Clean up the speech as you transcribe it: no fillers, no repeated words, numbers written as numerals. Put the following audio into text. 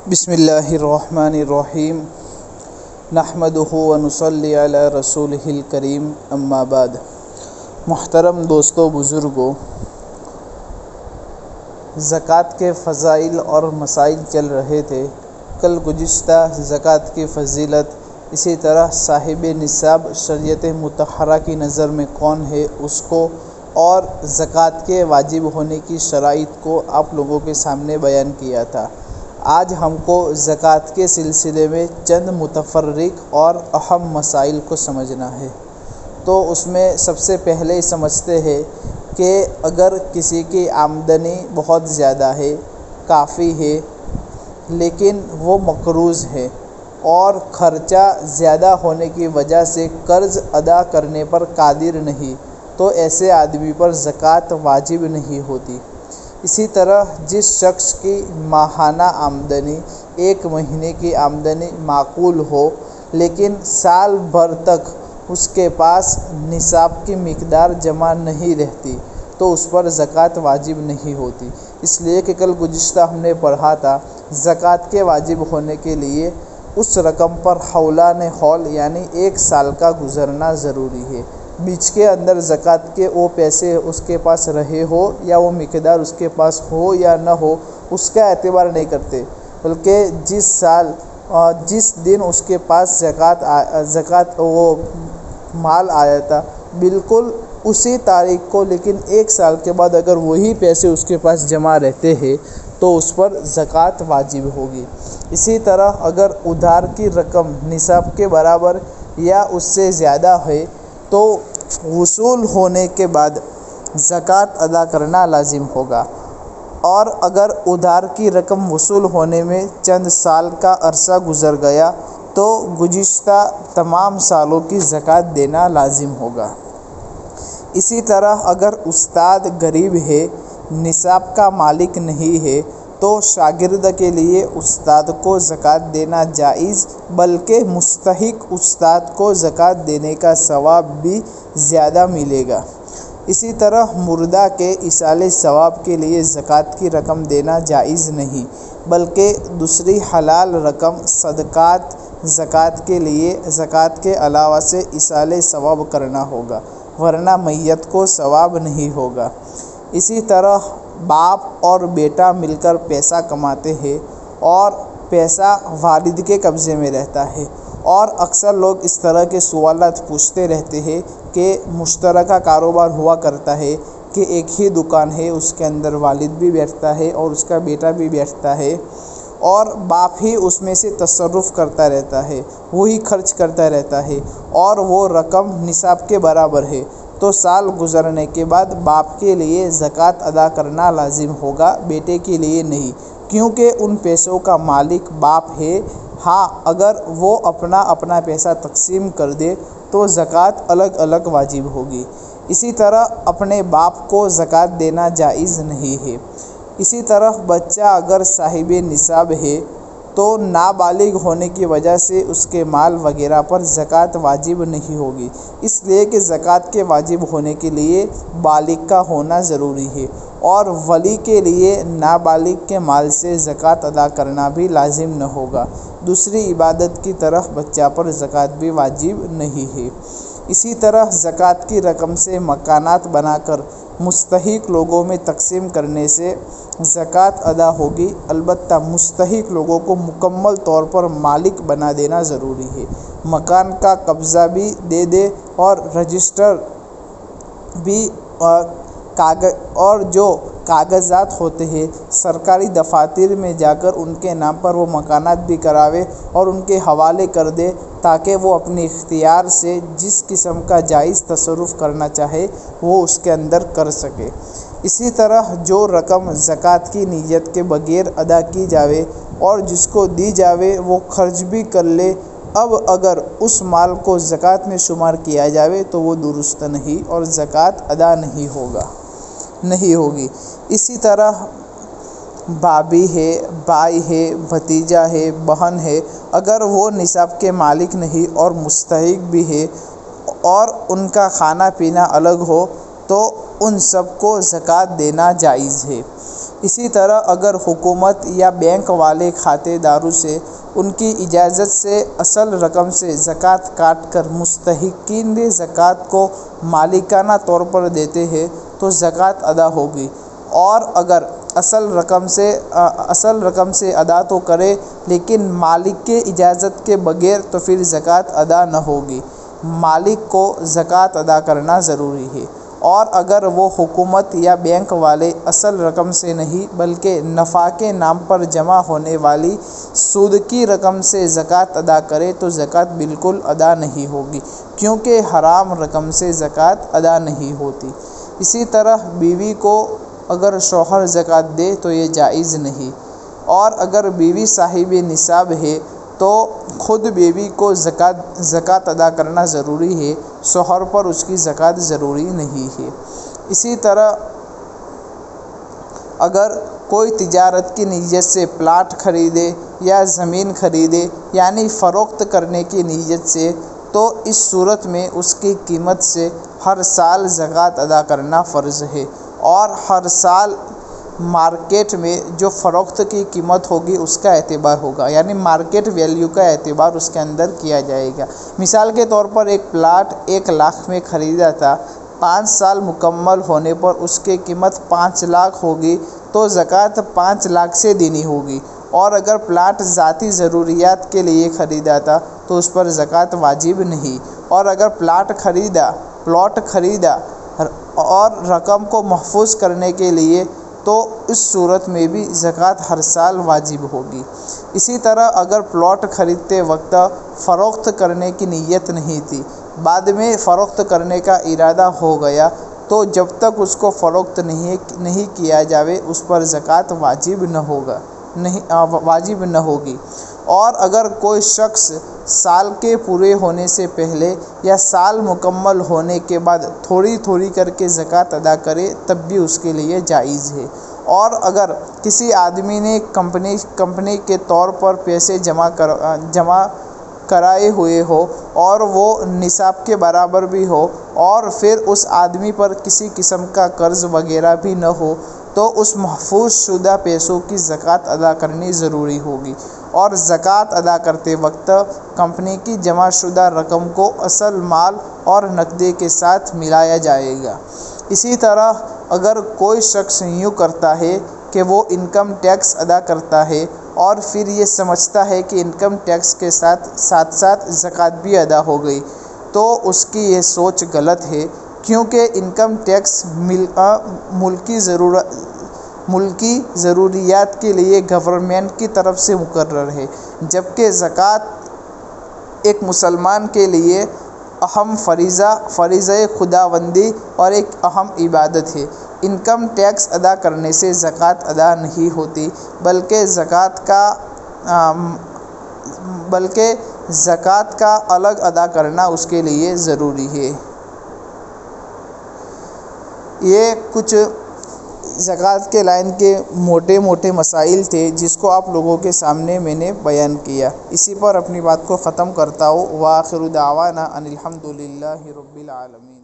بسم اللہ الرحمن الرحیم نحمدہ ونصلی علی رسولہ الکریم اما بعد۔ محترم دوستو، بزرگوں، زکوٰۃ کے فضائل اور مسائل چل رہے تھے۔ کل گزشتہ زکوٰۃ کی فضیلت، اسی طرح صاحب نصاب شریعت مطہرہ کی نظر میں کون ہے اس کو، اور زکوٰۃ کے واجب ہونے کی شرائط کو آپ لوگوں کے سامنے بیان کیا تھا۔ آج ہم کو زکوٰۃ کے سلسلے میں چند متفرق اور اہم مسائل کو سمجھنا ہے۔ تو اس میں سب سے پہلے سمجھتے ہیں کہ اگر کسی کی آمدنی بہت زیادہ ہے، کافی ہے، لیکن وہ مقروض ہے اور خرچہ زیادہ ہونے کی وجہ سے قرض ادا کرنے پر قادر نہیں، تو ایسے آدمی پر زکوٰۃ واجب نہیں ہوتی۔ اسی طرح جس شخص کی ماہانہ آمدنی 1 مہینے کی آمدنی معقول ہو، لیکن سال بھر تک اس کے پاس نصاب کی مقدار جمع نہیں رہتی، تو اس پر زکوٰۃ واجب نہیں ہوتی، اس لیے کہ کل گزشتہ ہم نے پڑھا تھا زکوٰۃ کے واجب ہونے کے لیے اس رقم پر حولان حول یعنی 1 سال کا گزرنا ضروری ہے۔ بیچ کے اندر زکوٰۃ کے وہ پیسے اس کے پاس رہے ہو یا وہ مقدار اس کے پاس ہو یا نہ ہو، اس کا اعتبار نہیں کرتے، بلکہ جس دن اس کے پاس زکوٰۃ وہ مال آیا تھا، بالکل اسی تاریخ کو، لیکن 1 سال کے بعد اگر وہی پیسے اس کے پاس جمع رہتے ہیں تو اس پر زکوٰۃ واجب ہوگی۔ اسی طرح اگر ادھار کی رقم نصاب کے برابر یا اس سے زیادہ ہے تو وصول ہونے کے بعد زکوٰۃ ادا کرنا لازم ہوگا، اور اگر ادھار کی رقم وصول ہونے میں چند سال کا عرصہ گزر گیا تو گزشتہ تمام سالوں کی زکوٰۃ دینا لازم ہوگا۔ اسی طرح اگر استاد غریب ہے، نصاب کا مالک نہیں ہے، تو شاگرد کے لیے استاد کو زکوٰۃ دینا جائز، بلکہ مستحق استاد کو زکوٰۃ دینے کا ثواب بھی زیادہ ملے گا۔ اسی طرح مردہ کے ایصال ثواب کے لیے زکوٰۃ کی رقم دینا جائز نہیں، بلکہ دوسری حلال رقم صدقات زکوٰۃ کے لیے زکوٰۃ کے علاوہ سے ایصال ثواب کرنا ہوگا، ورنہ میت کو ثواب نہیں ہوگا۔ اسی طرح باپ اور بیٹا مل کر پیسہ کماتے ہیں اور پیسہ والد کے قبضے میں رہتا ہے، اور اکثر لوگ اس طرح کے سوالات پوچھتے رہتے ہیں کہ مشترکہ کاروبار ہوا کرتا ہے کہ ایک ہی دکان ہے، اس کے اندر والد بھی بیٹھتا ہے اور اس کا بیٹا بھی بیٹھتا ہے، اور باپ ہی اس میں سے تصرف کرتا رہتا ہے، وہی خرچ کرتا رہتا ہے، اور وہ رقم نصاب کے برابر ہے، تو سال گزرنے کے بعد باپ کے لیے زکوٰۃ ادا کرنا لازم ہوگا، بیٹے کے لیے نہیں، کیونکہ ان پیسوں کا مالک باپ ہے۔ ہاں، اگر وہ اپنا پیسہ تقسیم کر دے تو زکوٰۃ الگ الگ واجب ہوگی۔ اسی طرح اپنے باپ کو زکوٰۃ دینا جائز نہیں ہے۔ اسی طرح بچہ اگر صاحب نصاب ہے تو نابالغ ہونے کی وجہ سے اس کے مال وغیرہ پر زکوٰۃ واجب نہیں ہوگی، اس لیے کہ زکوٰۃ کے واجب ہونے کے لیے بالغ کا ہونا ضروری ہے، اور ولی کے لیے نابالغ کے مال سے زکوٰۃ ادا کرنا بھی لازم نہ ہوگا۔ دوسری عبادت کی طرح بچہ پر زکوٰۃ بھی واجب نہیں ہے۔ اسی طرح زکوٰۃ کی رقم سے مکانات بنا کر مستحق لوگوں میں تقسیم کرنے سے زکوٰۃ ادا ہوگی، البتہ مستحق لوگوں کو مکمل طور پر مالک بنا دینا ضروری ہے، مکان کا قبضہ بھی دے دے اور رجسٹر بھی، اور جو کاغذات ہوتے ہیں سرکاری دفاتر میں جا کر ان کے نام پر وہ مکانات بھی کراوے اور ان کے حوالے کر دے، تاکہ وہ اپنے اختیار سے جس قسم کا جائز تصرف کرنا چاہے وہ اس کے اندر کر سکے۔ اسی طرح جو رقم زکوٰۃ کی نیت کے بغیر ادا کی جاوے اور جس کو دی جاوے وہ خرچ بھی کر لے، اب اگر اس مال کو زکوٰۃ میں شمار کیا جاوے تو وہ درست نہیں اور زکوٰۃ ادا نہیں ہوگی۔ اسی طرح بھابھی ہے، بھائی ہے، بھتیجا ہے، بہن ہے، اگر وہ نصاب کے مالک نہیں اور مستحق بھی ہے اور ان کا کھانا پینا الگ ہو تو ان سب کو زکوٰۃ دینا جائز ہے۔ اسی طرح اگر حکومت یا بینک والے کھاتے داروں سے ان کی اجازت سے اصل رقم سے زکوٰۃ کاٹ کر مستحقین زکوٰۃ کو مالکانہ طور پر دیتے ہیں تو زکوٰۃ ادا ہوگی، اور اگر اصل رقم سے ادا تو کرے لیکن مالک کے اجازت کے بغیر تو پھر زکوٰۃ ادا نہ ہوگی۔ مالک کو زکوٰۃ ادا کرنا ضروری ہے، اور اگر وہ حکومت یا بینک والے اصل رقم سے نہیں بلکہ نفع کے نام پر جمع ہونے والی سود کی رقم سے زکوٰۃ ادا کرے تو زکوٰۃ بالکل ادا نہیں ہوگی، کیونکہ حرام رقم سے زکوٰۃ ادا نہیں ہوتی۔ اسی طرح بیوی کو اگر شوہر زکوٰۃ دے تو یہ جائز نہیں، اور اگر بیوی صاحب نصاب ہے تو خود بیوی کو زکوٰۃ ادا کرنا ضروری ہے، شوہر پر اس کی زکوٰۃ ضروری نہیں ہے۔ اسی طرح اگر کوئی تجارت کی نیت سے پلاٹ خریدے یا زمین خریدے یعنی فروخت کرنے کی نیت سے، تو اس صورت میں اس کی قیمت سے ہر سال زکوٰۃ ادا کرنا فرض ہے، اور ہر سال مارکیٹ میں جو فروخت کی قیمت ہوگی اس کا اعتبار ہوگا، یعنی مارکیٹ ویلیو کا اعتبار اس کے اندر کیا جائے گا۔ مثال کے طور پر ایک پلاٹ 1 لاکھ میں خریدا تھا، 5 سال مکمل ہونے پر اس کی قیمت 5 لاکھ ہوگی تو زکوٰۃ 5 لاکھ سے دینی ہوگی، اور اگر پلاٹ ذاتی ضروریات کے لیے خریدا تھا تو اس پر زکوٰۃ واجب نہیں، اور اگر پلاٹ خریدا اور رقم کو محفوظ کرنے کے لیے تو اس صورت میں بھی زکوٰۃ ہر سال واجب ہوگی۔ اسی طرح اگر پلاٹ خریدتے وقت فروخت کرنے کی نیت نہیں تھی، بعد میں فروخت کرنے کا ارادہ ہو گیا تو جب تک اس کو فروخت نہیں کیا جاوے اس پر زکوٰۃ واجب نہ ہوگی۔ اور اگر کوئی شخص سال کے پورے ہونے سے پہلے یا سال مکمل ہونے کے بعد تھوڑی تھوڑی کر کے زکوٰۃ ادا کرے تب بھی اس کے لیے جائز ہے، اور اگر کسی آدمی نے کمپنی کے طور پر پیسے جمع کرائے ہوئے ہو اور وہ نصاب کے برابر بھی ہو اور پھر اس آدمی پر کسی قسم کا قرض وغیرہ بھی نہ ہو تو اس محفوظ شدہ پیسوں کی زکوٰۃ ادا کرنی ضروری ہوگی، اور زکوٰۃ ادا کرتے وقت کمپنی کی جمع شدہ رقم کو اصل مال اور نقدے کے ساتھ ملایا جائے گا۔ اسی طرح اگر کوئی شخص یوں کرتا ہے کہ وہ انکم ٹیکس ادا کرتا ہے اور پھر یہ سمجھتا ہے کہ انکم ٹیکس کے ساتھ زکوٰۃ بھی ادا ہو گئی تو اس کی یہ سوچ غلط ہے، کیونکہ انکم ٹیکس ملکی ضروریات کے لیے گورنمنٹ کی طرف سے مقرر ہے، جبکہ زکوٰۃ ایک مسلمان کے لیے اہم فریضہ خداوندی اور ایک اہم عبادت ہے۔ انکم ٹیکس ادا کرنے سے زکوٰۃ ادا نہیں ہوتی، بلکہ زکوٰۃ کا الگ ادا کرنا اس کے لیے ضروری ہے۔ یہ کچھ زکوٰۃ کے لائن کے موٹے مسائل تھے جس کو آپ لوگوں کے سامنے میں نے بیان کیا۔ اسی پر اپنی بات کو ختم کرتا ہوں۔ وآخر دعوانا ان الحمد للہ رب العالمین۔